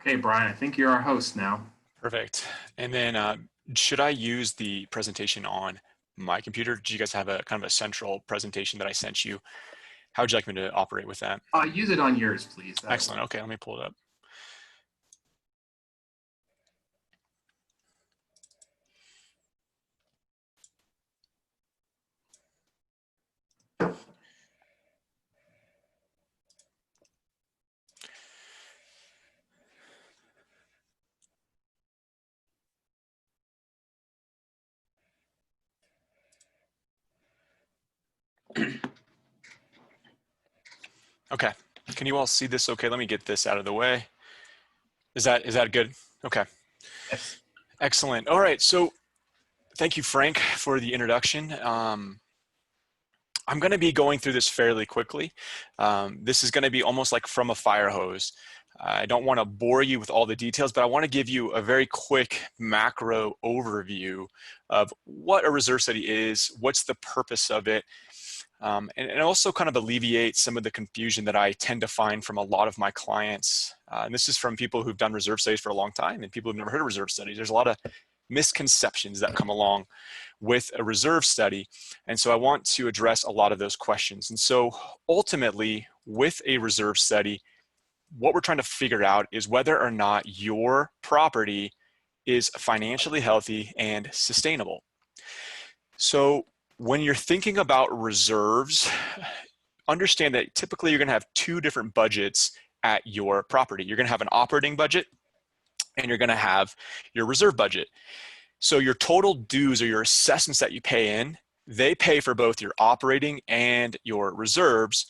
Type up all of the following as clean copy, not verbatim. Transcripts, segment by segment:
Okay, Brian, I think you're our host now. Perfect. And then should I use the presentation on my computer? Do you guys have a kind of a central presentation that I sent you? How would you like me to operate with that? Use it on yours, please. That'll Excellent. work. Okay, let me pull it up. Okay. Can you all see this okay? Let me get this out of the way. Is that good? Okay. Yes. Excellent. All right. So thank you, Frank, for the introduction. I'm going to be going through this fairly quickly. This is going to be almost like from a fire hose. I don't want to bore you with all the details, but I want to give you a very quick macro overview of what a reserve study is, what's the purpose of it, and also kind of alleviate some of the confusion that I tend to find from a lot of my clients. And this is from people who've done reserve studies for a long time and people who've never heard of reserve studies. There's a lot of misconceptions that come along with a reserve study. And so I want to address a lot of those questions. And so ultimately, with a reserve study, what we're trying to figure out is whether or not your property is financially healthy and sustainable. So when you're thinking about reserves, understand that typically you're going to have two different budgets at your property. You're going to have an operating budget and you're going to have your reserve budget. So your total dues or your assessments that you pay in, they pay for both your operating and your reserves.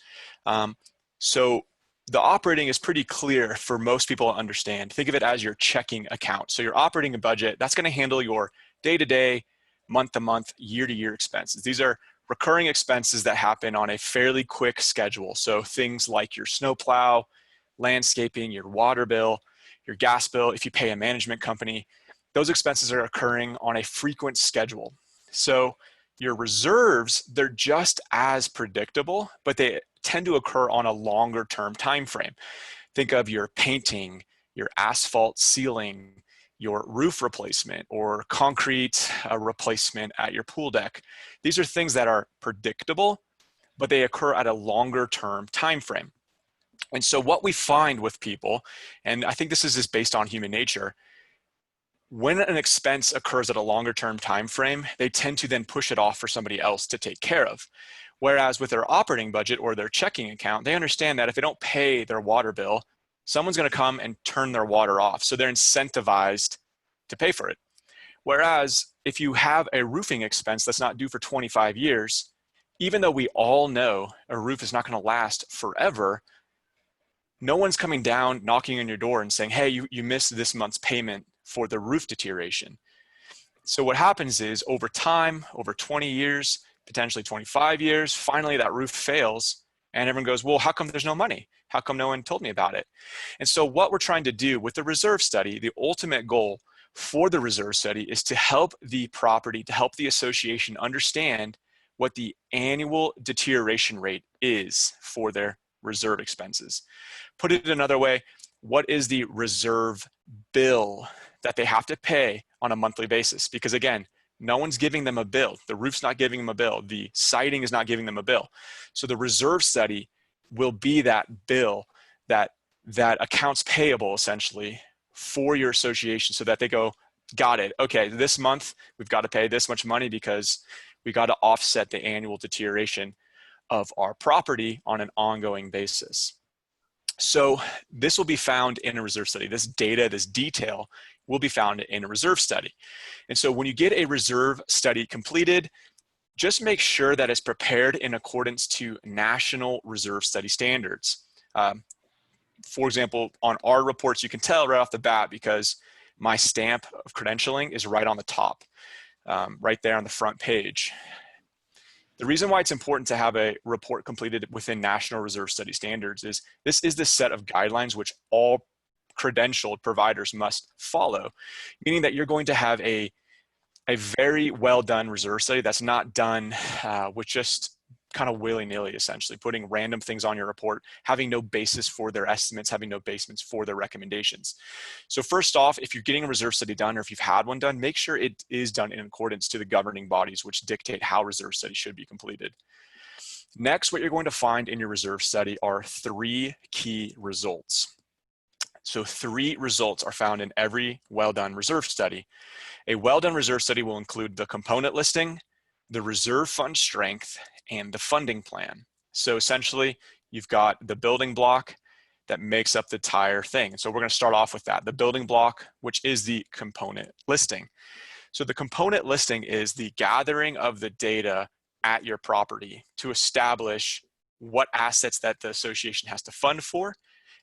So the operating is pretty clear for most people to understand. Think of it as your checking account. So your operating budget, that's going to handle your day-to-day, month-to-month, year-to-year expenses. These are recurring expenses that happen on a fairly quick schedule. So things like your snowplow, landscaping, your water bill, your gas bill, if you pay a management company, those expenses are occurring on a frequent schedule. So your reserves, they're just as predictable, but they tend to occur on a longer term time frame. Think of your painting, your asphalt ceiling, your roof replacement, or concrete replacement at your pool deck. These are things that are predictable, but they occur at a longer term time frame. And so what we find with people, and I think this is just based on human nature, when an expense occurs at a longer term time frame, they tend to then push it off for somebody else to take care of. Whereas with their operating budget or their checking account, they understand that if they don't pay their water bill, someone's going to come and turn their water off. So they're incentivized to pay for it. Whereas if you have a roofing expense that's not due for 25 years, even though we all know a roof is not going to last forever, no one's coming down, knocking on your door and saying, hey, you missed this month's payment for the roof deterioration. So what happens is over time, over 20 years, potentially 25 years, finally that roof fails and everyone goes, well, how come there's no money? How come no one told me about it? And so what we're trying to do with the reserve study, the ultimate goal for the reserve study is to help the property, to help the association understand what the annual deterioration rate is for their reserve expenses. Put it another way, what is the reserve bill that they have to pay on a monthly basis? Because again, no one's giving them a bill. The roof's not giving them a bill. The siding is not giving them a bill. So the reserve study will be that bill, that accounts payable essentially for your association, so that they go, got it. Okay, this month we've got to pay this much money because we got to offset the annual deterioration of our property on an ongoing basis. So this will be found in a reserve study. This data, this detail will be found in a reserve study. And so when you get a reserve study completed, just make sure that it's prepared in accordance to National Reserve Study standards. For example, on our reports, you can tell right off the bat because my stamp of credentialing is right on the top, right there on the front page. The reason why it's important to have a report completed within National Reserve Study standards is this is the set of guidelines which all credentialed providers must follow, meaning that you're going to have a very well done reserve study that's not done with just kind of willy-nilly, essentially, putting random things on your report, having no basis for their estimates, having no basis for their recommendations. So first off, if you're getting a reserve study done, or if you've had one done, make sure it is done in accordance to the governing bodies which dictate how reserve study should be completed. Next, what you're going to find in your reserve study are 3 key results. So 3 results are found in every well-done reserve study. A well-done reserve study will include the component listing, the reserve fund strength, and the funding plan. So essentially, you've got the building block that makes up the entire thing. So we're going to start off with that, the building block, which is the component listing. So the component listing is the gathering of the data at your property to establish what assets that the association has to fund for,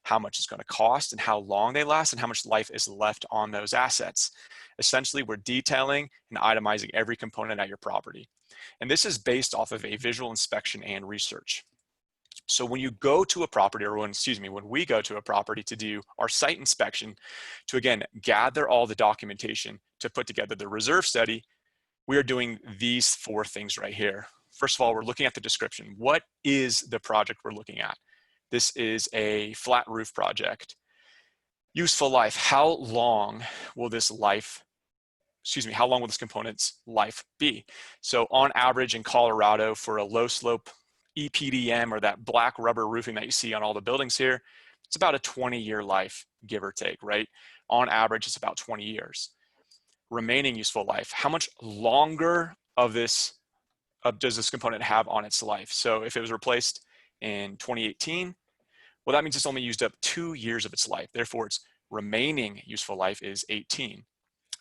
how much it's going to cost, and how long they last, and how much life is left on those assets. Essentially, we're detailing and itemizing every component at your property. And this is based off of a visual inspection and research. So when you go to a property, or when we go to a property to do our site inspection, to again, gather all the documentation to put together the reserve study, we are doing these 4 things right here. First of all, we're looking at the description. What is the project we're looking at? This is a flat roof project. Useful life, how long will this component's life be? So on average in Colorado, for a low slope EPDM, or that black rubber roofing that you see on all the buildings here, it's about a 20-year life, give or take, right? On average, it's about 20 years. Remaining useful life, how much longer of this does this component have on its life? So if it was replaced in 2018, well, that means it's only used up 2 years of its life. Therefore, its remaining useful life is 18.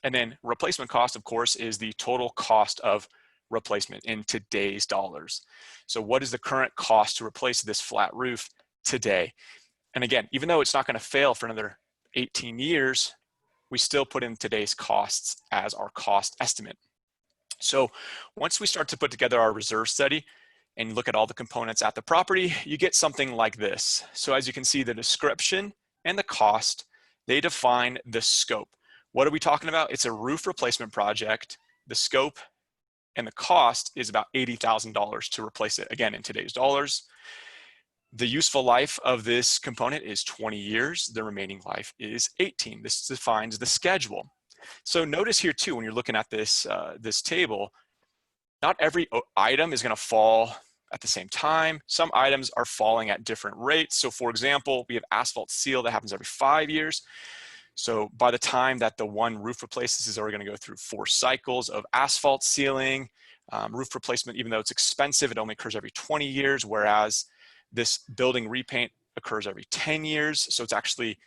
And then replacement cost, of course, is the total cost of replacement in today's dollars. So what is the current cost to replace this flat roof today? And again, even though it's not going to fail for another 18 years, we still put in today's costs as our cost estimate. So once we start to put together our reserve study and look at all the components at the property, you get something like this. So as you can see, the description and the cost, they define the scope. What are we talking about? It's a roof replacement project. The scope and the cost is about $80,000 to replace it, again, in today's dollars. The useful life of this component is 20 years. The remaining life is 18. This defines the schedule. So notice here too, when you're looking at this, this table, not every item is going to fall at the same time. Some items are falling at different rates. So for example, we have asphalt seal that happens every 5 years. So by the time that the one roof replaces, is already going to go through 4 cycles of asphalt sealing. Roof replacement, even though it's expensive, it only occurs every 20 years, whereas this building repaint occurs every 10 years. So it's actually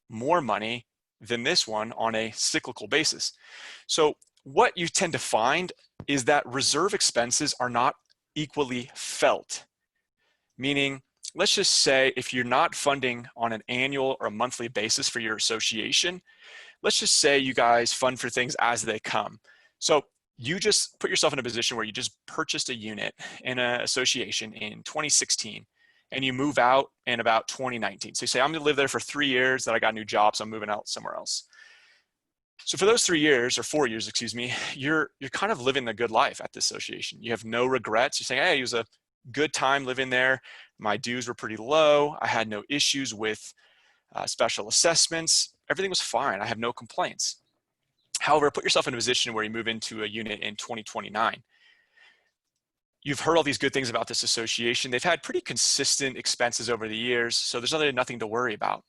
more money than this one on a cyclical basis. So what you tend to find is that reserve expenses are not equally felt. Meaning, let's just say if you're not funding on an annual or a monthly basis for your association, let's just say you guys fund for things as they come. So you just put yourself in a position where you just purchased a unit in an association in 2016 and you move out in about 2019. So you say, I'm gonna live there for 3 years, then I got a new job, so I'm moving out somewhere else. So for those 3 years, or 4 years, excuse me, you're kind of living the good life at the association. You have no regrets. You're saying, hey, it was a good time living there. My dues were pretty low. I had no issues with special assessments. Everything was fine. I have no complaints. However, put yourself in a position where you move into a unit in 2029. You've heard all these good things about this association. They've had pretty consistent expenses over the years, so there's nothing to worry about.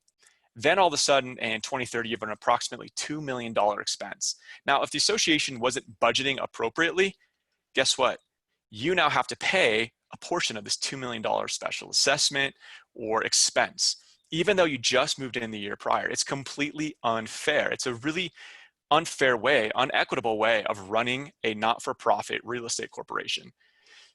Then all of a sudden in 2030, you have an approximately $2 million expense. Now, if the association wasn't budgeting appropriately, guess what? You now have to pay a portion of this $2 million special assessment or expense, even though you just moved in the year prior. It's completely unfair. It's a really unfair way, unequitable way of running a not-for-profit real estate corporation.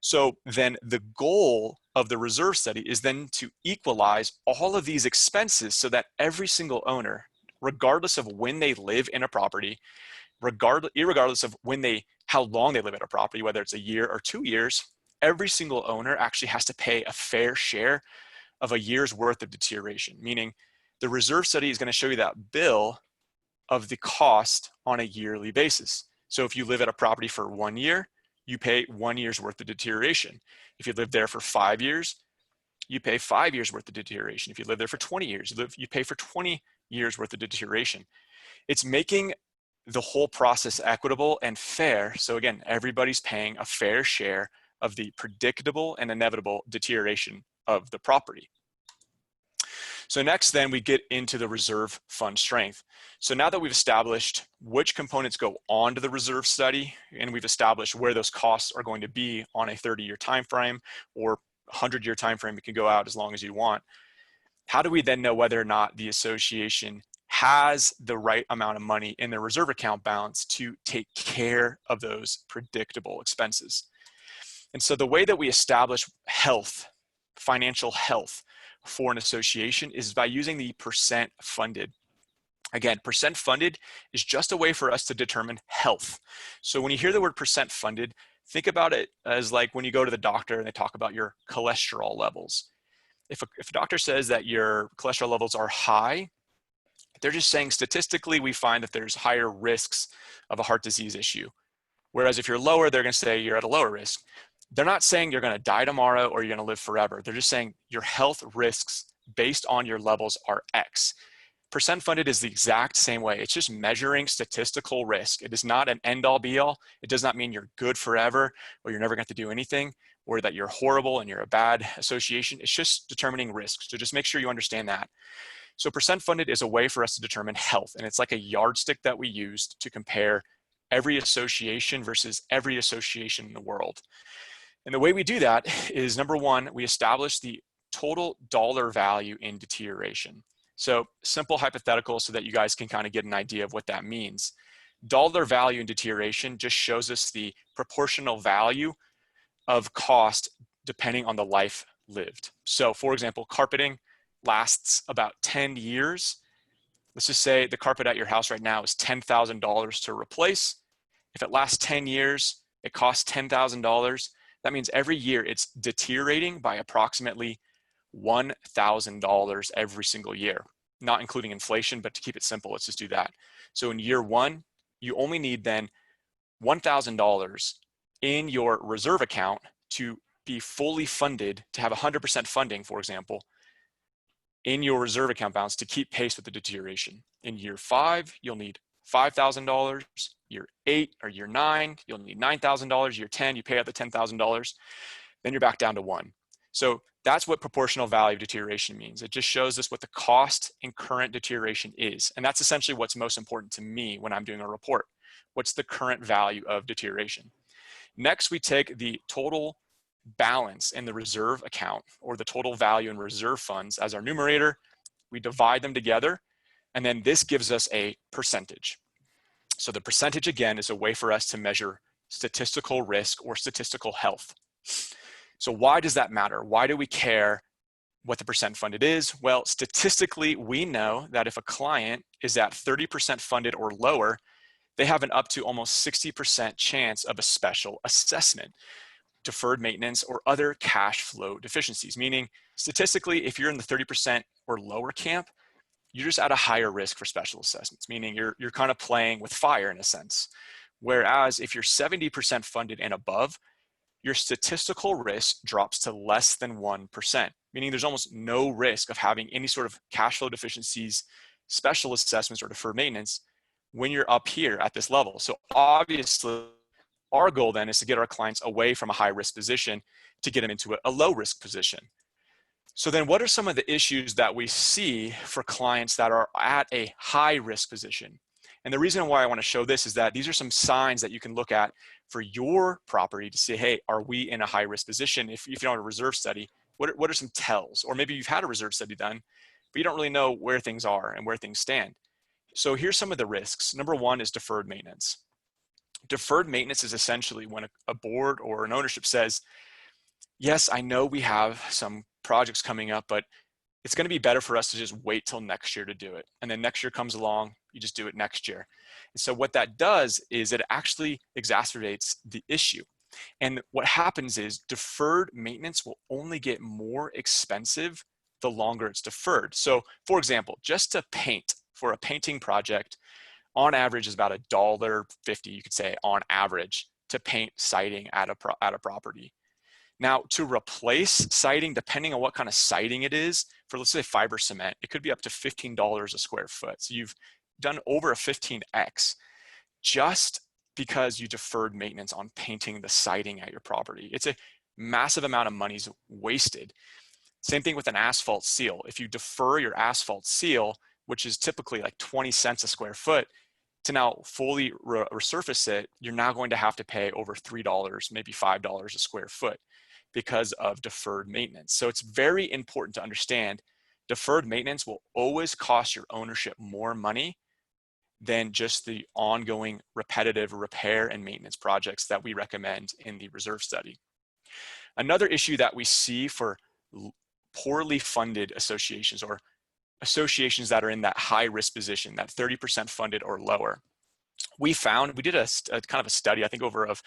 So then the goal of the reserve study is then to equalize all of these expenses so that every single owner, regardless of when they live in a property, irregardless of how long they live at a property, whether it's a year or 2 years, every single owner actually has to pay a fair share of a year's worth of deterioration. Meaning the reserve study is going to show you that bill of the cost on a yearly basis. So if you live at a property for 1 year, you pay 1 year's worth of deterioration. If you live there for 5 years, you pay 5 years worth of deterioration. If you live there for 20 years, you pay for 20 years worth of deterioration. It's making the whole process equitable and fair. So again, everybody's paying a fair share of the predictable and inevitable deterioration of the property. So next then we get into the reserve fund strength. So now that we've established which components go onto the reserve study, and we've established where those costs are going to be on a 30-year time frame or 100-year time frame, it can go out as long as you want. How do we then know whether or not the association has the right amount of money in their reserve account balance to take care of those predictable expenses? And so the way that we establish health, financial health for an association is by using the percent funded. Again, percent funded is just a way for us to determine health. So when you hear the word percent funded, think about it as like when you go to the doctor and they talk about your cholesterol levels. If a doctor says that your cholesterol levels are high, they're just saying statistically we find that there's higher risks of a heart disease issue. Whereas if you're lower, they're going to say you're at a lower risk. They're not saying you're going to die tomorrow or you're going to live forever. They're just saying your health risks based on your levels are X. Percent funded is the exact same way. It's just measuring statistical risk. It is not an end all be all. It does not mean you're good forever or you're never going to have to do anything or that you're horrible and you're a bad association. It's just determining risks. So just make sure you understand that. So percent funded is a way for us to determine health. And it's like a yardstick that we used to compare every association versus every association in the world. And the way we do that is, number one, we establish the total dollar value in deterioration. So simple hypothetical so that you guys can kind of get an idea of what that means. Dollar value in deterioration just shows us the proportional value of cost depending on the life lived. So for example, carpeting lasts about 10 years. Let's just say the carpet at your house right now is $10,000 to replace. If it lasts 10 years, it costs $10,000. That means every year it's deteriorating by approximately $1,000 every single year, not including inflation, but to keep it simple, let's just do that. So in year one, you only need then $1,000 in your reserve account to be fully funded, to have 100% funding, for example, in your reserve account balance to keep pace with the deterioration. In year 5, you'll need $5,000. Year 8 or year 9, you'll need $9,000. Year 10, you pay out the $10,000. Then you're back down to 1. So that's what proportional value of deterioration means. It just shows us what the cost in current deterioration is. And that's essentially what's most important to me when I'm doing a report. What's the current value of deterioration? Next, we take the total balance in the reserve account or the total value in reserve funds as our numerator. We divide them together, and then this gives us a percentage. So the percentage, again, is a way for us to measure statistical risk or statistical health. So why does that matter? Why do we care what the percent funded is? Well, statistically, we know that if a client is at 30% funded or lower, they have an up to almost 60% chance of a special assessment, deferred maintenance, or other cash flow deficiencies. Meaning, statistically, if you're in the 30% or lower camp, you're just at a higher risk for special assessments, meaning you're kind of playing with fire in a sense. Whereas if you're 70% funded and above, your statistical risk drops to less than 1%, meaning there's almost no risk of having any sort of cash flow deficiencies, special assessments, or deferred maintenance when you're up here at this level. So obviously, our goal then is to get our clients away from a high risk position to get them into a low risk position. So then what are some of the issues that we see for clients that are at a high risk position? And the reason why I want to show this is that these are some signs that you can look at for your property to say, hey, are we in a high risk position? If you don't have a reserve study, what are some tells? Or maybe you've had a reserve study done, but you don't really know where things are and where things stand. So here's some of the risks. Number one is deferred maintenance. Deferred maintenance is essentially when a board or an ownership says, yes, I know we have some projects coming up, but it's going to be better for us to just wait till next year to do it. And then next year comes along, you just do it next year. And so what that does is it actually exacerbates the issue. And what happens is deferred maintenance will only get more expensive the longer it's deferred. So for example, just to paint for a painting project, on average is about $1.50, you could say, on average to paint siding at a property. Now, to replace siding, depending on what kind of siding it is, for let's say fiber cement, it could be up to $15 a square foot. So you've done over a 15x just because you deferred maintenance on painting the siding at your property. It's a massive amount of money's wasted. Same thing with an asphalt seal. If you defer your asphalt seal, which is typically like 20 cents a square foot, to now fully resurface it, you're now going to have to pay over $3, maybe $5 a square foot because of deferred maintenance. So it's very important to understand deferred maintenance will always cost your ownership more money than just the ongoing repetitive repair and maintenance projects that we recommend in the reserve study. Another issue that we see for poorly funded associations or associations that are in that high risk position, that 30% funded or lower, we did a kind of a study, I think over of,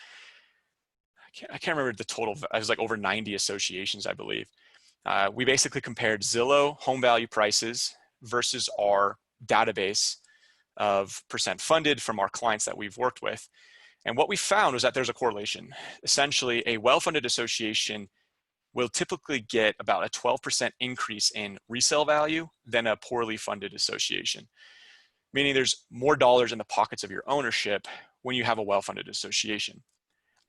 I can't remember the total, it was like over 90 associations, I believe. We basically compared Zillow home value prices versus our database of percent funded from our clients that we've worked with. And what we found was that there's a correlation. Essentially, a well-funded association will typically get about a 12% increase in resale value than a poorly funded association, meaning there's more dollars in the pockets of your ownership when you have a well-funded association.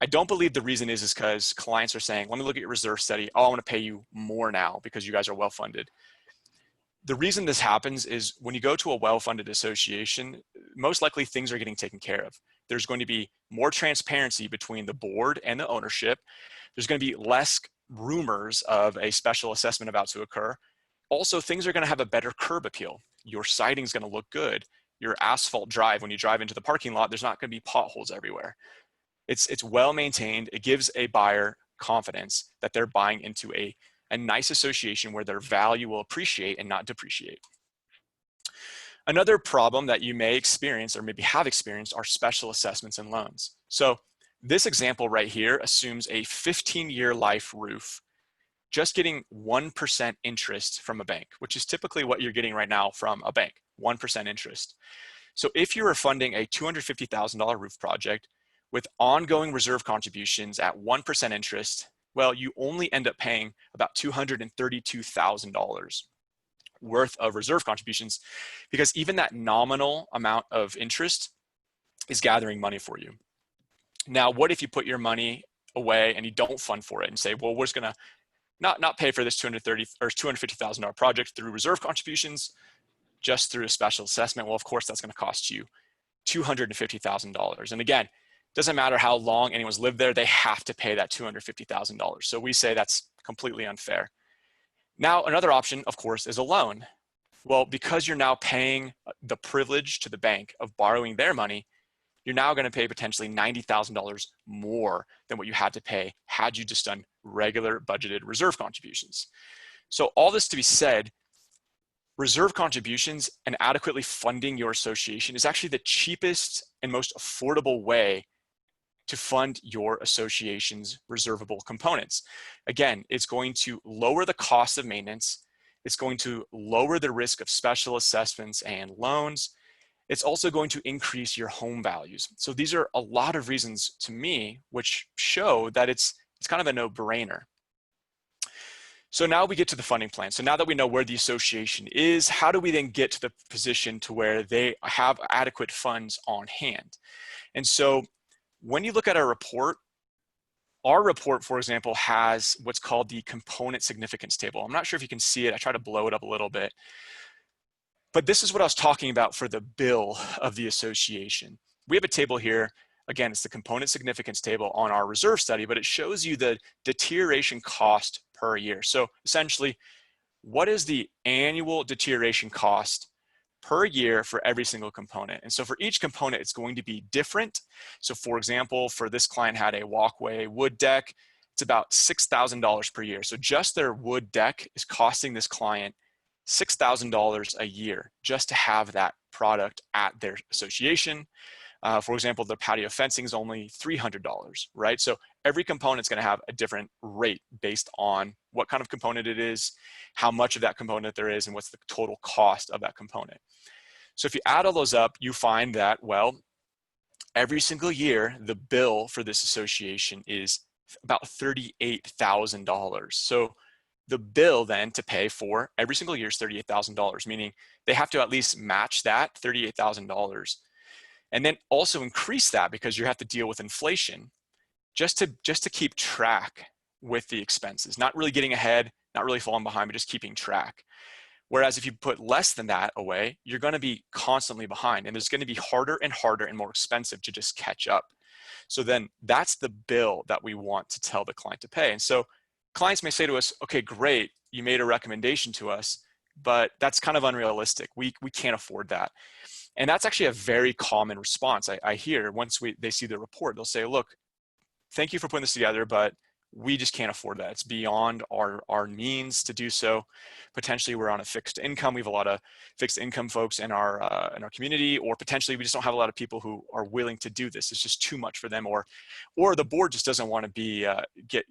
I don't believe the reason is because clients are saying, let me look at your reserve study. Oh, I want to pay you more now because you guys are well-funded. The reason this happens is when you go to a well-funded association, most likely things are getting taken care of. There's going to be more transparency between the board and the ownership. There's going to be less rumors of a special assessment about to occur. Also, things are going to have a better curb appeal. Your siding is going to look good. Your asphalt drive, when you drive into the parking lot, there's not going to be potholes everywhere. It's well maintained. It gives a buyer confidence that they're buying into a nice association where their value will appreciate and not depreciate. Another problem that you may experience or maybe have experienced are special assessments and loans. So this example right here assumes a 15-year life roof, just getting 1% interest from a bank, which is typically what you're getting right now from a bank, 1% interest. So if you were funding a $250,000 roof project with ongoing reserve contributions at 1% interest, well, you only end up paying about $232,000 worth of reserve contributions because even that nominal amount of interest is gathering money for you. Now, what if you put your money away and you don't fund for it and say, well, we're just gonna not pay for this $250,000 project through reserve contributions, just through a special assessment? Well, of course, that's gonna cost you $250,000. And again, doesn't matter how long anyone's lived there, they have to pay that $250,000. So we say that's completely unfair. Now, another option, of course, is a loan. Well, because you're now paying the privilege to the bank of borrowing their money, you're now going to pay potentially $90,000 more than what you had to pay had you just done regular budgeted reserve contributions. So all this to be said, reserve contributions and adequately funding your association is actually the cheapest and most affordable way to fund your association's reservable components. Again, it's going to lower the cost of maintenance. It's going to lower the risk of special assessments and loans. It's also going to increase your home values. So these are a lot of reasons to me which show that it's kind of a no-brainer. So now we get to the funding plan. So now that we know where the association is, how do we then get to the position to where they have adequate funds on hand? And so when you look at our report, for example, has what's called the component significance table. I'm not sure if you can see it. I try to blow it up a little bit. But this is what I was talking about for the bill of the association. We have a table here. Again, it's the component significance table on our reserve study, but it shows you the deterioration cost per year. So essentially, what is the annual deterioration cost per year for every single component? And so for each component, it's going to be different. So for example, for this client had a walkway wood deck, it's about $6,000 per year. So just their wood deck is costing this client $6,000 a year just to have that product at their association. For example, the patio fencing is only $300, right? So every component is going to have a different rate based on what kind of component it is, how much of that component there is, and what's the total cost of that component. So if you add all those up, you find that, well, every single year, the bill for this association is about $38,000. So the bill then to pay for every single year is $38,000, meaning they have to at least match that $38,000. And then also increase that because you have to deal with inflation just to keep track with the expenses, not really getting ahead, not really falling behind, but just keeping track. Whereas if you put less than that away, you're going to be constantly behind, and it's going to be harder and harder and more expensive to just catch up. So then that's the bill that we want to tell the client to pay. And so clients may say to us, okay, great, you made a recommendation to us, but that's kind of unrealistic. We can't afford that. And that's actually a very common response I hear once they see the report. They'll say, look, thank you for putting this together, but we just can't afford that. It's beyond our means to do so. Potentially we're on a fixed income. We have a lot of fixed income folks in our community, or potentially we just don't have a lot of people who are willing to do this. It's just too much for them, or the board just doesn't want to be get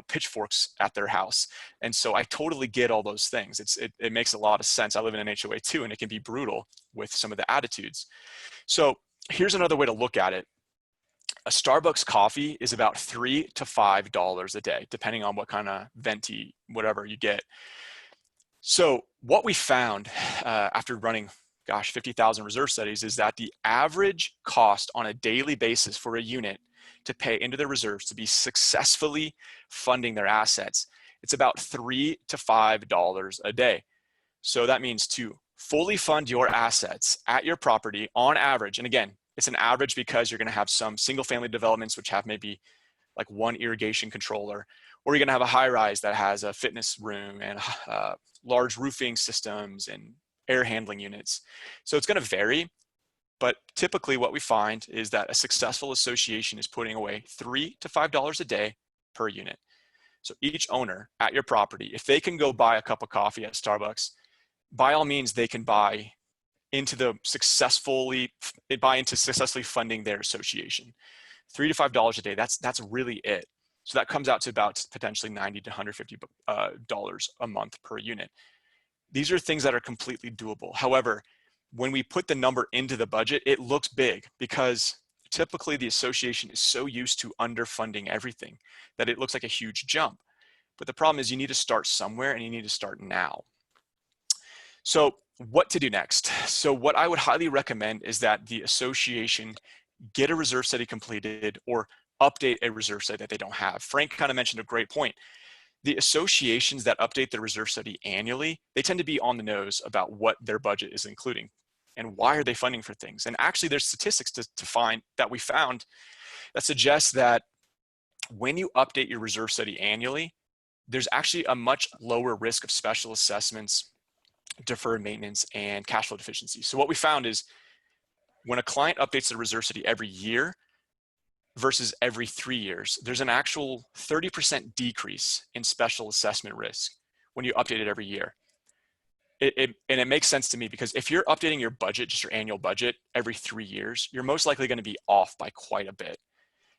pitchforks at their house. And so I totally get all those things. It makes a lot of sense. I live in an HOA too, and it can be brutal with some of the attitudes. So here's another way to look at it. A Starbucks coffee is about $3 to $5 a day, depending on what kind of venti, whatever you get. So what we found after running, 50,000 reserve studies is that the average cost on a daily basis for a unit to pay into their reserves to be successfully funding their assets, it's about $3 to $5 a day. So that means to fully fund your assets at your property on average, and again, it's an average because you're going to have some single family developments which have maybe like one irrigation controller, or you're going to have a high rise that has a fitness room and large roofing systems and air handling units. So it's going to vary, but typically what we find is that a successful association is putting away $3 to $5 a day per unit. So each owner at your property, if they can go buy a cup of coffee at Starbucks, by all means they can buy into successfully funding their association. $3 to $5 a day, that's really it. So that comes out to about potentially $90 to $150 a month per unit. These are things that are completely doable. However, when we put the number into the budget, it looks big because typically the association is so used to underfunding everything that it looks like a huge jump. But the problem is you need to start somewhere, and you need to start now. So what to do next? So what I would highly recommend is that the association get a reserve study completed or update a reserve study that they don't have. Frank kind of mentioned a great point. The associations that update their reserve study annually, they tend to be on the nose about what their budget is including and why are they funding for things. And actually there's statistics we found that suggest that when you update your reserve study annually, there's actually a much lower risk of special assessments, deferred maintenance, and cash flow deficiency. So what we found is when a client updates the reserve study every year versus every 3 years, there's an actual 30% decrease in special assessment risk when you update it every year. And it makes sense to me because if you're updating your budget, just your annual budget, every 3 years, you're most likely going to be off by quite a bit.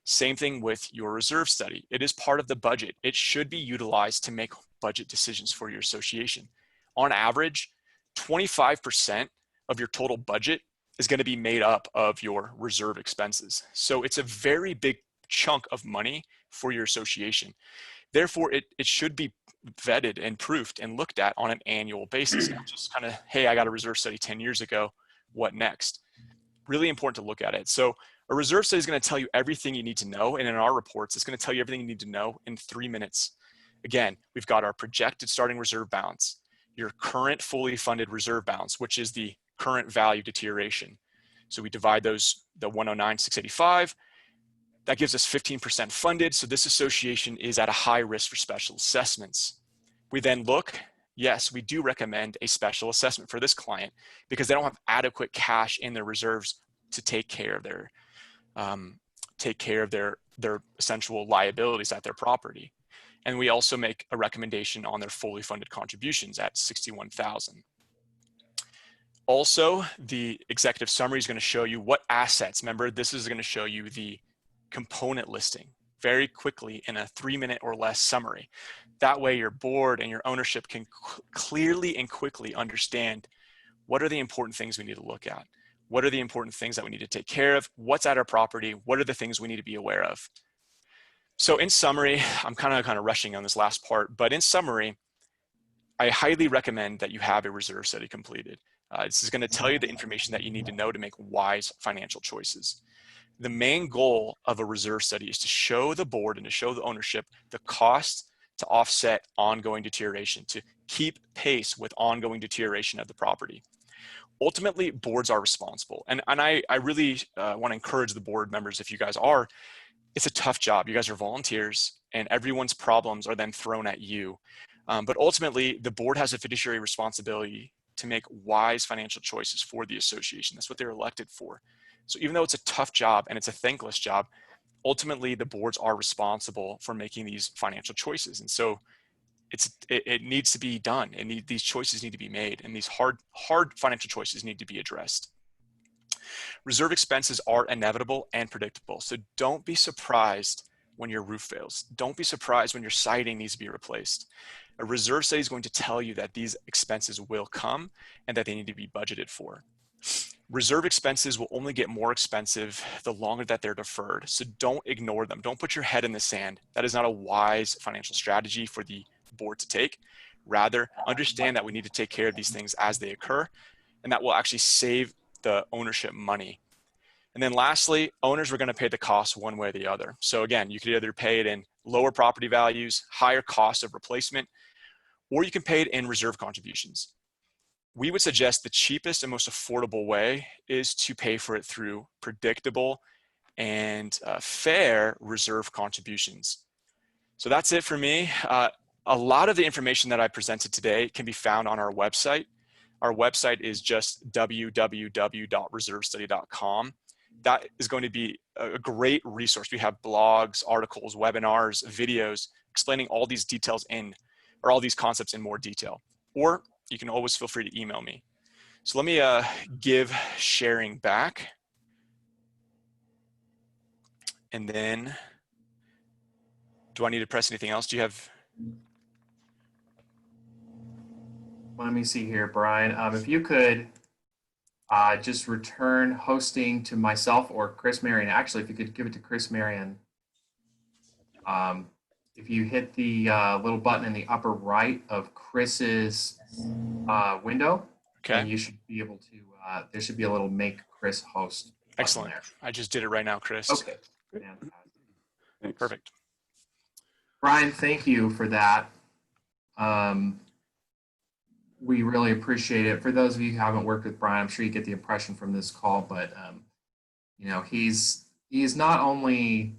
Same thing with your reserve study. It is part of the budget. It should be utilized to make budget decisions for your association. On average, 25% of your total budget is going to be made up of your reserve expenses. So it's a very big chunk of money for your association. Therefore, it should be vetted and proofed and looked at on an annual basis, not just kind of, hey, I got a reserve study 10 years ago, what next? Really important to look at it. So a reserve study is going to tell you everything you need to know. And in our reports, it's going to tell you everything you need to know in 3 minutes. Again, we've got our projected starting reserve balance, your current fully funded reserve balance, which is the current value deterioration. So we divide those, the 109,685, that gives us 15% funded. So this association is at a high risk for special assessments. We then look, yes, we do recommend a special assessment for this client because they don't have adequate cash in their reserves to take care of their essential liabilities at their property. And we also make a recommendation on their fully funded contributions at $61,000. Also, the executive summary is going to show you what assets. Remember, this is going to show you the component listing very quickly in a 3-minute or less summary. That way your board and your ownership can clearly and quickly understand what are the important things we need to look at. What are the important things that we need to take care of? What's at our property? What are the things we need to be aware of? So in summary, I'm kind of rushing on this last part, but in summary, I highly recommend that you have a reserve study completed. This is going to tell you the information that you need to know to make wise financial choices. The main goal of a reserve study is to show the board and to show the ownership the cost to offset ongoing deterioration, to keep pace with ongoing deterioration of the property. Ultimately, boards are responsible. And I really want to encourage the board members, if you guys are, it's a tough job. You guys are volunteers and everyone's problems are then thrown at you. But ultimately, the board has a fiduciary responsibility to make wise financial choices for the association. That's what they're elected for. So even though it's a tough job and it's a thankless job, ultimately the boards are responsible for making these financial choices. And so it needs to be done. These choices need to be made, and these hard financial choices need to be addressed. Reserve expenses are inevitable and predictable. So don't be surprised when your roof fails. Don't be surprised when your siding needs to be replaced. A reserve study is going to tell you that these expenses will come and that they need to be budgeted for. Reserve expenses will only get more expensive the longer that they're deferred. So don't ignore them. Don't put your head in the sand. That is not a wise financial strategy for the board to take. Rather, understand that we need to take care of these things as they occur, and that will actually save the ownership money. And then lastly, owners are going to pay the cost one way or the other. So again, you could either pay it in lower property values, higher cost of replacement, or you can pay it in reserve contributions. We would suggest the cheapest and most affordable way is to pay for it through predictable and fair reserve contributions. So that's it for me. A lot of the information that I presented today can be found on our website. Our website is just www.reservestudy.com. That is going to be a great resource. We have blogs, articles, webinars, videos explaining all these details all these concepts in more detail. Or you can always feel free to email me. So let me give sharing back. And then, do I need to press anything else? Do you have? Let me see here, Brian. If you could just return hosting to myself or Chris Marion. Actually, if you could give it to Chris Marion. If you hit the little button in the upper right of Chris's window, Okay. then you should be able to, there should be a little make Chris host button. Excellent. There. I just did it right now, Chris. Okay. Fantastic. Perfect. Brian, thank you for that. We really appreciate it. For those of you who haven't worked with Brian, I'm sure you get the impression from this call, but you know, he's not only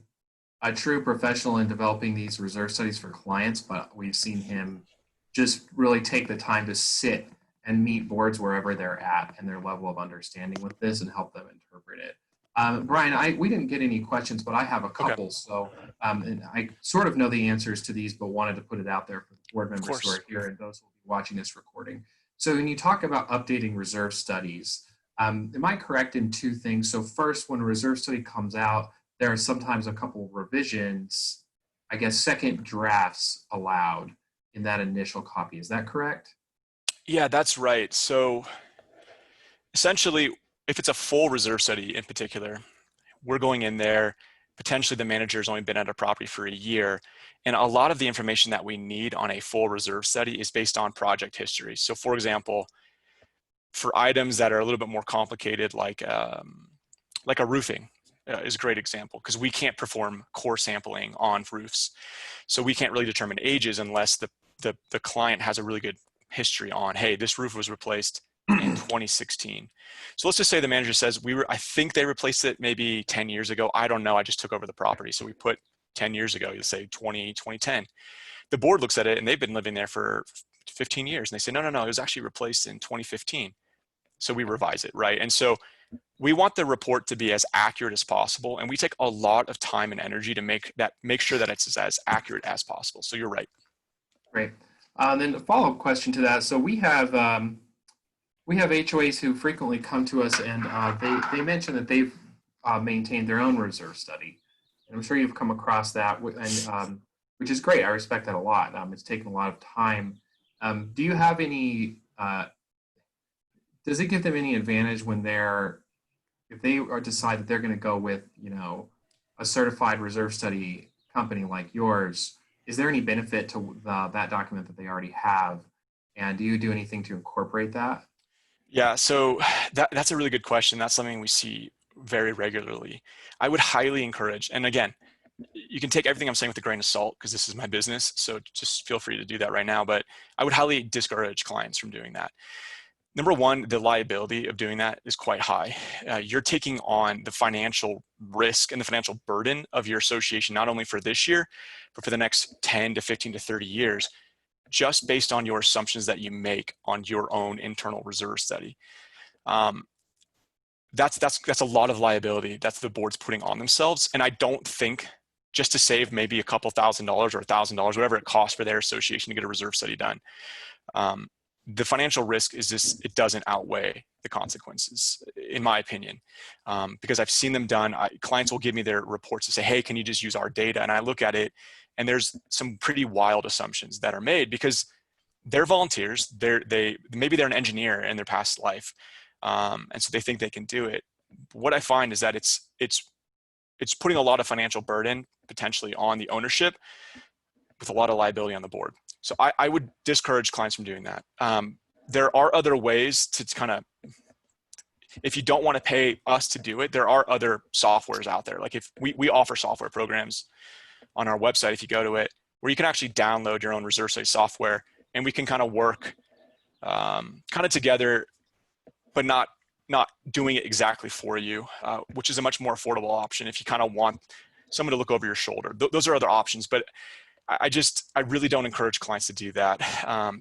a true professional in developing these reserve studies for clients, but we've seen him just really take the time to sit and meet boards wherever they're at and their level of understanding with this and help them interpret it. Brian, we didn't get any questions, but I have a couple. Okay. So and I sort of know the answers to these, but wanted to put it out there for the board members who are here and those who will be watching this recording. So when you talk about updating reserve studies, am I correct in two things? So first, when a reserve study comes out, there are sometimes a couple of revisions, I guess second drafts allowed in that initial copy. Is that correct? Yeah, that's right. So essentially, if it's a full reserve study in particular, we're going in there, potentially the manager's only been at a property for a year, and a lot of the information that we need on a full reserve study is based on project history. So for example, for items that are a little bit more complicated, like a roofing is a great example, because we can't perform core sampling on roofs. So we can't really determine ages unless the client has a really good history on, hey, this roof was replaced in 2016. So let's just say the manager says, I think they replaced it maybe 10 years ago. I don't know, I just took over the property. So we put 10 years ago, you say 2010. The board looks at it and they've been living there for 15 years. And they say, no, it was actually replaced in 2015. So we revise it, right? And so we want the report to be as accurate as possible. And we take a lot of time and energy to make sure that it's as accurate as possible. So you're right. Great. Then a follow-up question to that. So we have HOAs who frequently come to us and they mention that they've maintained their own reserve study. And I'm sure you've come across that, and which is great. I respect that a lot. It's taken a lot of time. Do you have any, does it give them any advantage when they're if they are decide that they're going to go with, a certified reserve study company like yours, is there any benefit to that document that they already have? And do you do anything to incorporate that? Yeah, so that's a really good question. That's something we see very regularly. I would highly encourage, and again, you can take everything I'm saying with a grain of salt because this is my business, so just feel free to do that right now, but I would highly discourage clients from doing that. Number one, the liability of doing that is quite high. You're taking on the financial risk and the financial burden of your association, not only for this year, but for the next 10 to 15 to 30 years, just based on your assumptions that you make on your own internal reserve study. That's a lot of liability that's the board's putting on themselves. And I don't think, just to save maybe a couple $1,000 or $1,000, whatever it costs for their association to get a reserve study done, the financial risk is just, it doesn't outweigh the consequences, in my opinion, because I've seen them done. Clients will give me their reports to say, hey, can you just use our data? And I look at it, and there's some pretty wild assumptions that are made because they're volunteers. Maybe they're an engineer in their past life, and so they think they can do it. What I find is that it's putting a lot of financial burden potentially on the ownership with a lot of liability on the board. So I would discourage clients from doing that. There are other ways to kind of, if you don't want to pay us to do it, there are other softwares out there. Like if we offer software programs on our website, if you go to it, where you can actually download your own reserve study software, and we can kind of work kind of together, but not doing it exactly for you, which is a much more affordable option if you kind of want someone to look over your shoulder. Those are other options, but I really don't encourage clients to do that.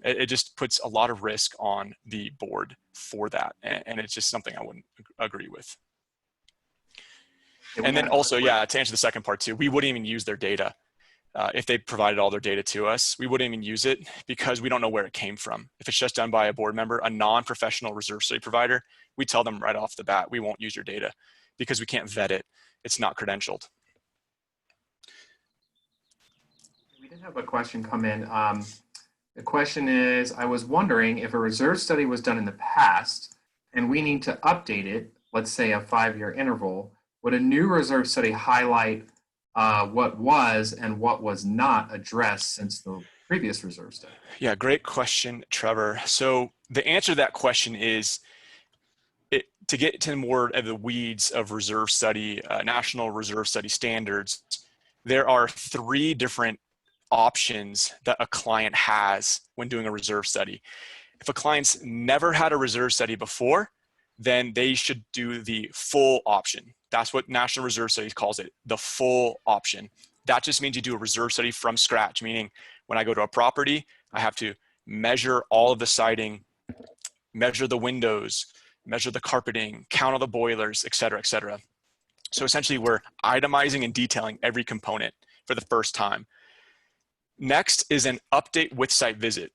It just puts a lot of risk on the board for that, and it's just something I wouldn't agree with. And then also, yeah, to answer the second part too, we wouldn't even use their data. If they provided all their data to us, we wouldn't even use it because we don't know where it came from. If it's just done by a board member, a non-professional reserve study provider, we tell them right off the bat, we won't use your data because we can't vet it. It's not credentialed. We did have a question come in. The question is, I was wondering if a reserve study was done in the past and we need to update it, let's say a 5-year interval, would a new reserve study highlight what was and what was not addressed since the previous reserve study? Yeah, great question, Trevor. So the answer to that question is, to get to more of the weeds of reserve study, National Reserve Study standards, there are 3 different options that a client has when doing a reserve study. If a client's never had a reserve study before, then they should do the full option. That's what National Reserve Study calls it, the full option. That just means you do a reserve study from scratch, meaning when I go to a property, I have to measure all of the siding, measure the windows, measure the carpeting, count all the boilers, et cetera, et cetera. So essentially we're itemizing and detailing every component for the first time. Next is an update with site visit.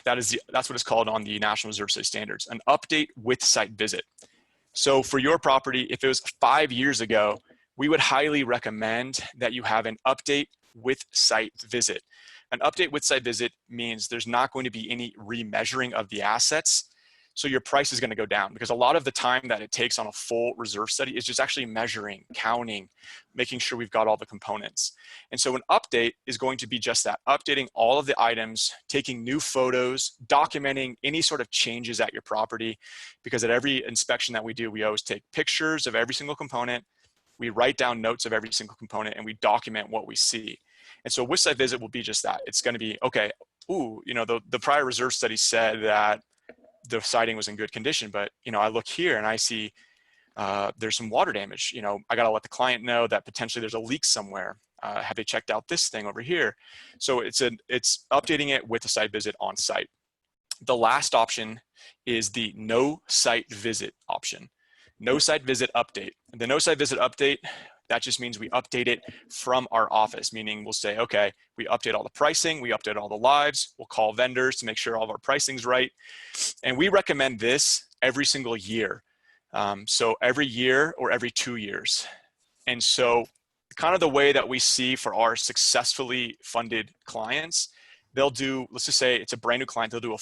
That's what it's called on the National Reserve Study standards, an update with site visit. So for your property, if it was 5 years ago, we would highly recommend that you have an update with site visit. An update with site visit means there's not going to be any remeasuring of the assets. So your price is going to go down because a lot of the time that it takes on a full reserve study is just actually measuring, counting, making sure we've got all the components. And so an update is going to be just that, updating all of the items, taking new photos, documenting any sort of changes at your property, because at every inspection that we do, we always take pictures of every single component, we write down notes of every single component, and we document what we see. And so with site visit will be just that. It's going to be, okay, the prior reserve study said that the siding was in good condition, but I look here and I see there's some water damage. I got to let the client know that potentially there's a leak somewhere. Have they checked out this thing over here? So it's updating it with a site visit on site. The last option is the no site visit option. No site visit update. The no site visit update, that just means we update it from our office, meaning we'll say, okay, we update all the pricing, we update all the lives, we'll call vendors to make sure all of our pricing's right. And we recommend this every single year. So every year or every 2 years. And so kind of the way that we see for our successfully funded clients, they'll do, let's just say it's a brand new client, they'll do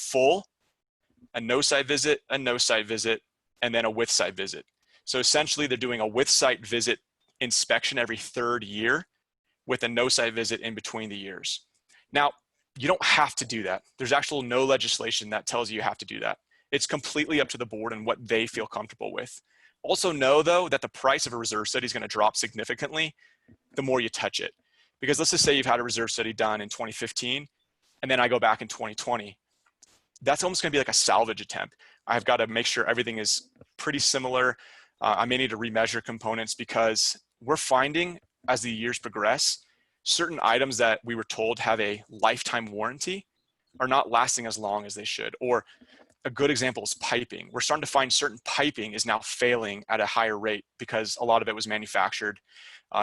a no site visit, and then a with site visit. So essentially they're doing a with site visit inspection every 3rd year with a no site visit in between the years. Now, you don't have to do that. There's actual no legislation that tells you have to do that. It's completely up to the board and what they feel comfortable with. Also know though that the price of a reserve study is going to drop significantly the more you touch it. Because let's just say you've had a reserve study done in 2015 and then I go back in 2020. That's almost going to be like a salvage attempt. I've got to make sure everything is pretty similar. I may need to remeasure components because we're finding as the years progress, certain items that we were told have a lifetime warranty are not lasting as long as they should. Or a good example is piping. We're starting to find certain piping is now failing at a higher rate because a lot of it was manufactured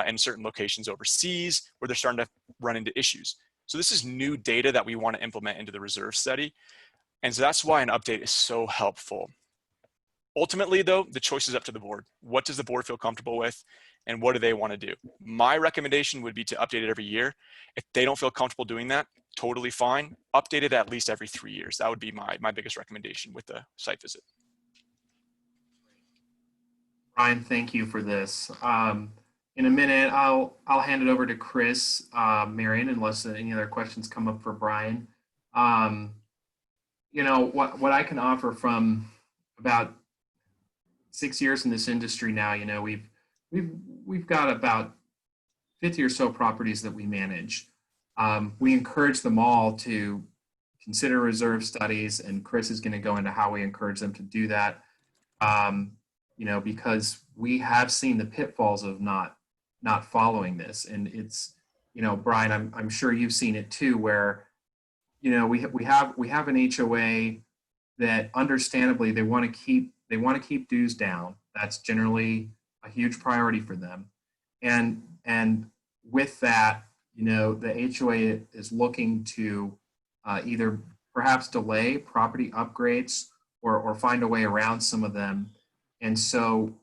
in certain locations overseas where they're starting to run into issues. So this is new data that we want to implement into the reserve study. And so that's why an update is so helpful. Ultimately though, the choice is up to the board. What does the board feel comfortable with and what do they want to do? My recommendation would be to update it every year. If they don't feel comfortable doing that, totally fine. Update it at least every 3 years. That would be my biggest recommendation with the site visit. Brian, thank you for this. In a minute, I'll hand it over to Chris, Marion, unless any other questions come up for Brian. You know, what I can offer from about 6 years in this industry now, you know, we've got about 50 or so properties that we manage. We encourage them all to consider reserve studies, and Chris is going to go into how we encourage them to do that. You know, because we have seen the pitfalls of not following this, and it's, you know, Brian, I'm sure you've seen it too, where, you know, we have an HOA that understandably they want to keep dues down. That's generally a huge priority for them, and with that, you know, the HOA is looking to either perhaps delay property upgrades or find a way around some of them. And so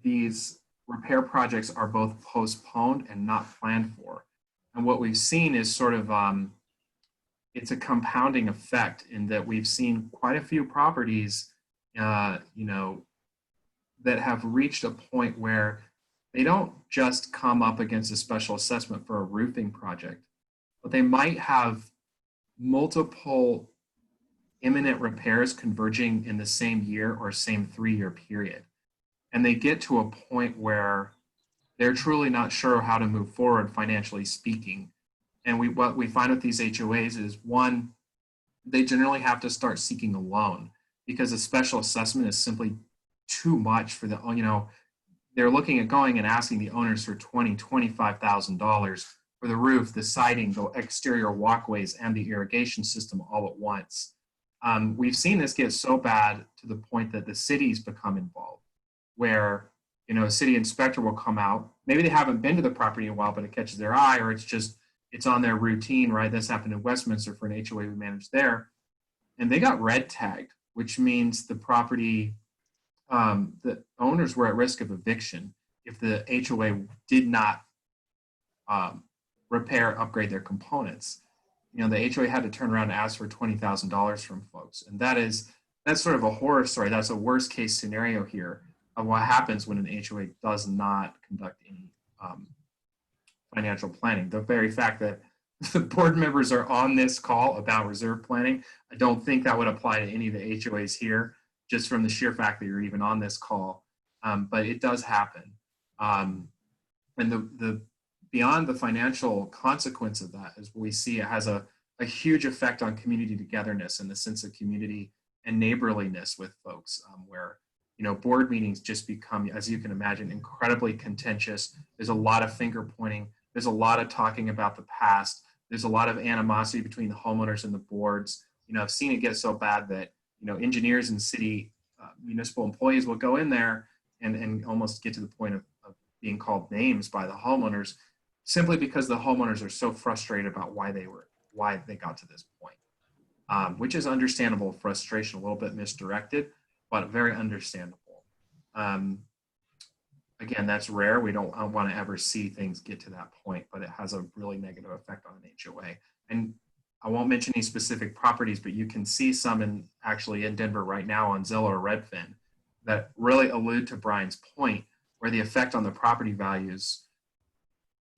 these repair projects are both postponed and not planned for. And what we've seen is sort of, it's a compounding effect in that we've seen quite a few properties, you know, that have reached a point where they don't just come up against a special assessment for a roofing project, but they might have multiple imminent repairs converging in the same year or same 3-year period. And they get to a point where they're truly not sure how to move forward financially speaking. And what we find with these HOAs is, one, they generally have to start seeking a loan because a special assessment is simply too much for the, you know, they're looking at going and asking the owners for $25,000 for the roof, the siding, the exterior walkways, and the irrigation system all at once. We've seen this get so bad to the point that the cities become involved, where, you know, a city inspector will come out. Maybe they haven't been to the property in a while, but it catches their eye, or it's on their routine, right? This happened in Westminster for an HOA we managed there. And they got red tagged, which means the property, the owners were at risk of eviction if the HOA did not repair, upgrade their components. You know, the HOA had to turn around and ask for $20,000 from folks. And that's sort of a horror story. That's a worst case scenario here of what happens when an HOA does not conduct any financial planning. The very fact that the board members are on this call about reserve planning, I don't think that would apply to any of the HOAs here, just from the sheer fact that you're even on this call. But it does happen. And the beyond the financial consequence of that is we see it has a huge effect on community togetherness and the sense of community and neighborliness with folks, where, you know, board meetings just become, as you can imagine, incredibly contentious. There's a lot of finger pointing. There's a lot of talking about the past. There's a lot of animosity between the homeowners and the boards. You know, I've seen it get so bad that, you know, engineers and city municipal employees will go in there and almost get to the point of being called names by the homeowners, simply because the homeowners are so frustrated about why they got to this point, which is understandable frustration, a little bit misdirected, but very understandable. Again, that's rare. We don't want to ever see things get to that point, but it has a really negative effect on an HOA. And I won't mention any specific properties, but you can see some actually in Denver right now on Zillow or Redfin, that really allude to Brian's point, where the effect on the property values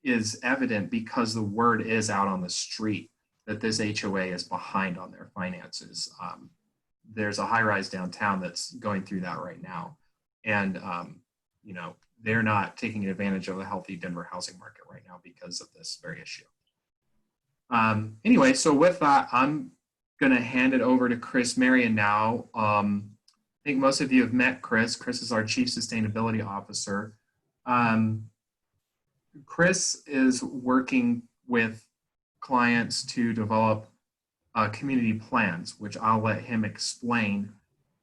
is evident because the word is out on the street that this HOA is behind on their finances. There's a high-rise downtown that's going through that right now. And, they're not taking advantage of a healthy Denver housing market right now because of this very issue. Anyway, so with that, I'm going to hand it over to Chris Marion now. I think most of you have met Chris. Chris is our Chief Sustainability Officer. Chris is working with clients to develop community plans, which I'll let him explain.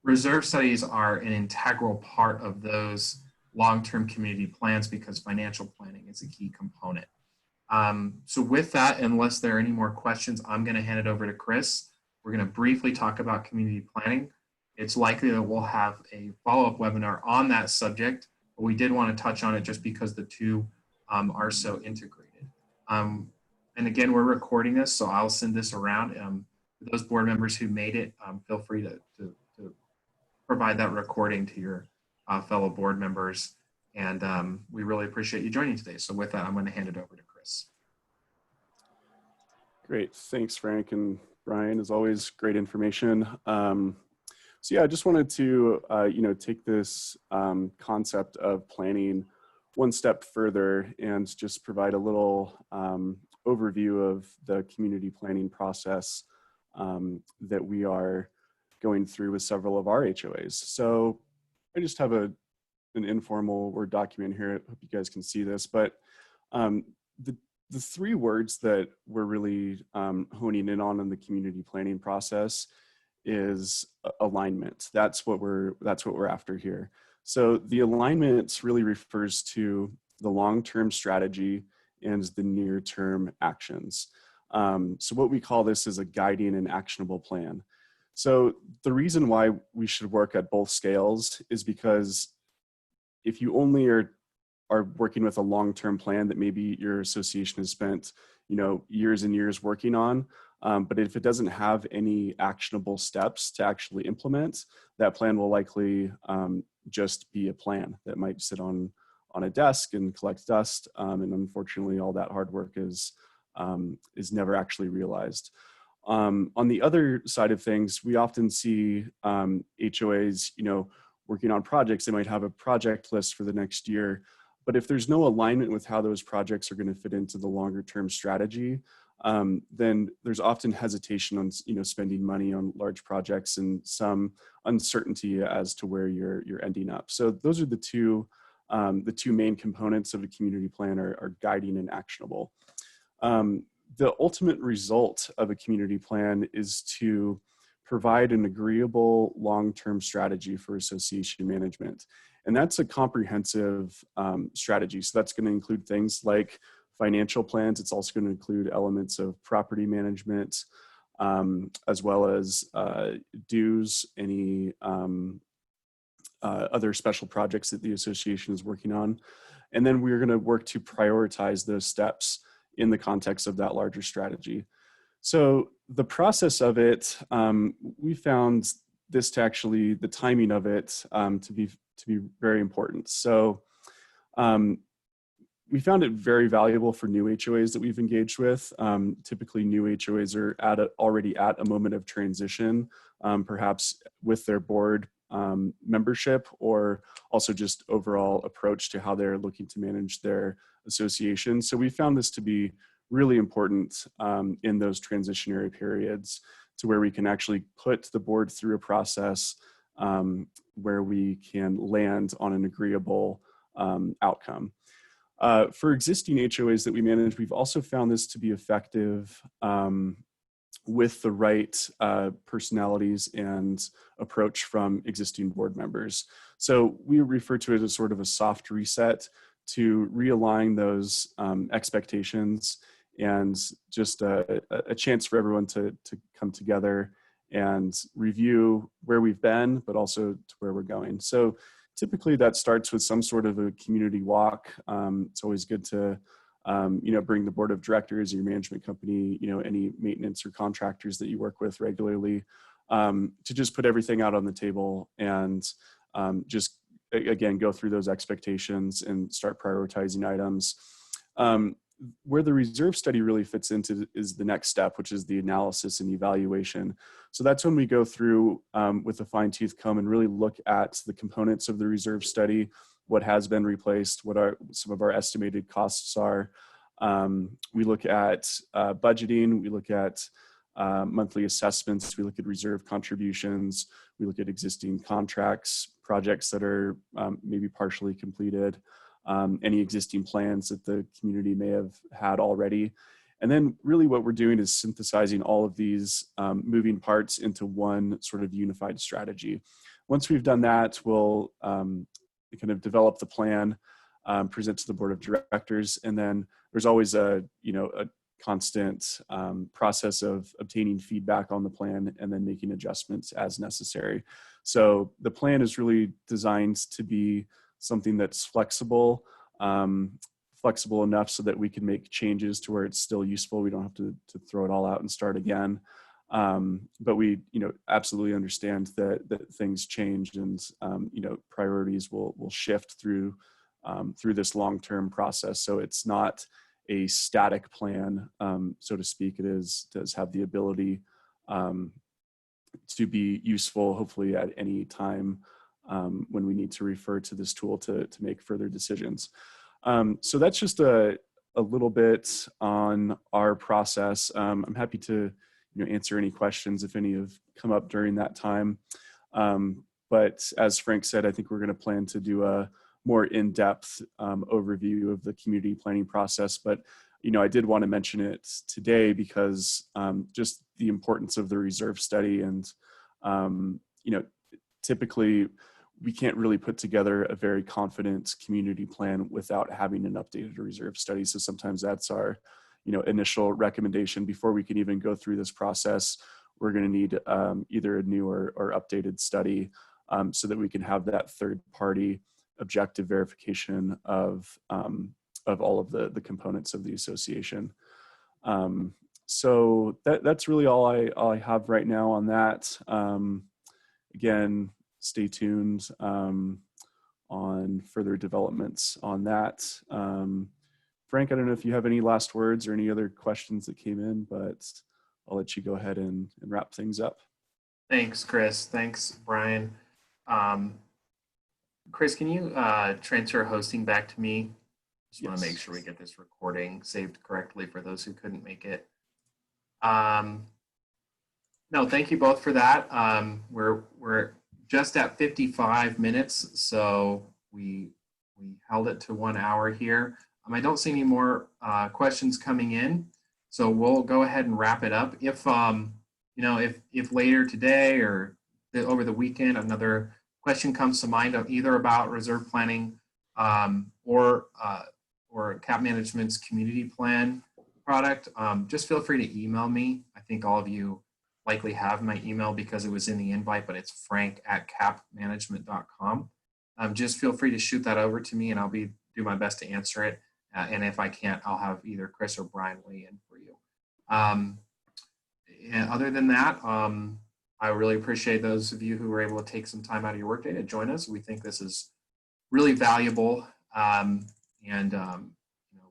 Reserve studies are an integral part of those long-term community plans because financial planning is a key component. So with that, unless there are any more questions, I'm going to hand it over to Chris. We're going to briefly talk about community planning. It's likely that we'll have a follow-up webinar on that subject, but we did want to touch on it just because the two are so integrated. And again, we're recording this, so I'll send this around. For those board members who made it, feel free to provide that recording to your fellow board members. And we really appreciate you joining today. So with that, I'm going to hand it over to Chris. Great. Thanks, Frank and Brian. As always, great information. So yeah, I just wanted to, take this concept of planning one step further and just provide a little overview of the community planning process that we are going through with several of our HOAs. So I just have an informal Word document here. I hope you guys can see this, but the three words that we're really honing in on in the community planning process is alignment. That's what we're after here. So the alignment really refers to the long-term strategy and the near-term actions. So what we call this is a guiding and actionable plan. So the reason why we should work at both scales is because if you only are working with a long-term plan that maybe your association has spent, years and years working on, but if it doesn't have any actionable steps to actually implement, that plan will likely just be a plan that might sit on a desk and collect dust. And unfortunately, all that hard work is never actually realized. On the other side of things, we often see HOAs, working on projects. They might have a project list for the next year, but if there's no alignment with how those projects are going to fit into the longer term strategy, then there's often hesitation on spending money on large projects and some uncertainty as to where you're ending up. So those are the two main components of a community plan are guiding and actionable. The ultimate result of a community plan is to provide an agreeable long-term strategy for association management. And that's a comprehensive strategy. So that's going to include things like financial plans. It's also going to include elements of property management, as well as dues, any other special projects that the association is working on. And then we're going to work to prioritize those steps in the context of that larger strategy. So the process of it, we found this to actually, the timing of it to be very important. So we found it very valuable for new HOAs that we've engaged with. Typically new HOAs are already at a moment of transition, perhaps with their board membership, or also just overall approach to how they're looking to manage their association. So we found this to be really important in those transitionary periods, to where we can actually put the board through a process where we can land on an agreeable outcome. For existing HOAs that we manage, we've also found this to be effective with the right personalities and approach from existing board members. So we refer to it as sort of a soft reset to realign those expectations, and just a chance for everyone to come together and review where we've been, but also to where we're going. So typically that starts with some sort of a community walk. It's always good to bring the board of directors, your management company, any maintenance or contractors that you work with regularly, to just put everything out on the table and just again, go through those expectations and start prioritizing items. Where the reserve study really fits into is the next step, which is the analysis and evaluation. So that's when we go through with a fine-tooth comb and really look at the components of the reserve study, what has been replaced, what some of our estimated costs are. We look at budgeting, we look at monthly assessments, we look at reserve contributions, we look at existing contracts, projects that are maybe partially completed, any existing plans that the community may have had already. And then really what we're doing is synthesizing all of these moving parts into one sort of unified strategy. Once we've done that, we'll kind of develop the plan, present to the board of directors, and then there's always a constant process of obtaining feedback on the plan and then making adjustments as necessary. So the plan is really designed to be something that's flexible, flexible enough so that we can make changes to where it's still useful. We don't have to throw it all out and start again. But we, absolutely understand that things change and, priorities will shift through this long-term process. So it's not a static plan, so to speak. It does have the ability to be useful, hopefully at any time when we need to refer to this tool to make further decisions. So that's just a little bit on our process. I'm happy to answer any questions if any have come up during that time. But as Frank said, I think we're going to plan to do a more in-depth overview of the community planning process. But I did want to mention it today because just the importance of the reserve study, and typically we can't really put together a very confident community plan without having an updated reserve study. So sometimes that's our initial recommendation. Before we can even go through this process, we're going to need either a new or updated study so that we can have that third party objective verification of all of the components of the association. So that's really all I have right now on that. Again, stay tuned on further developments on that. Frank, I don't know if you have any last words or any other questions that came in, but I'll let you go ahead and wrap things up. Thanks, Chris. Thanks, Brian. Chris, can you transfer hosting back to me? Just want to make sure we get this recording saved correctly for those who couldn't make it. No, thank you both for that. We're just at 55 minutes, so we held it to 1 hour here. I don't see any more questions coming in, so we'll go ahead and wrap it up. If if later today or over the weekend another question comes to mind of either about reserve planning or cap management's community plan product, just feel free to email me. I think all of you likely have my email because it was in the invite, but it's frank@capmanagement.com. Just feel free to shoot that over to me and I'll do my best to answer it. And if I can't, I'll have either Chris or Brian weigh in for you. And other than that, I really appreciate those of you who were able to take some time out of your workday to join us. We think this is really valuable.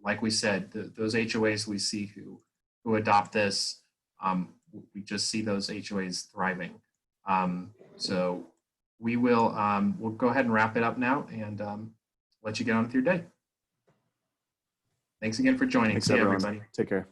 Like we said, those HOAs we see who adopt this, we just see those HOAs thriving. So we will we'll go ahead and wrap it up now and let you get on with your day. Thanks again for joining. Thanks, See you, everyone. everybody. Take care.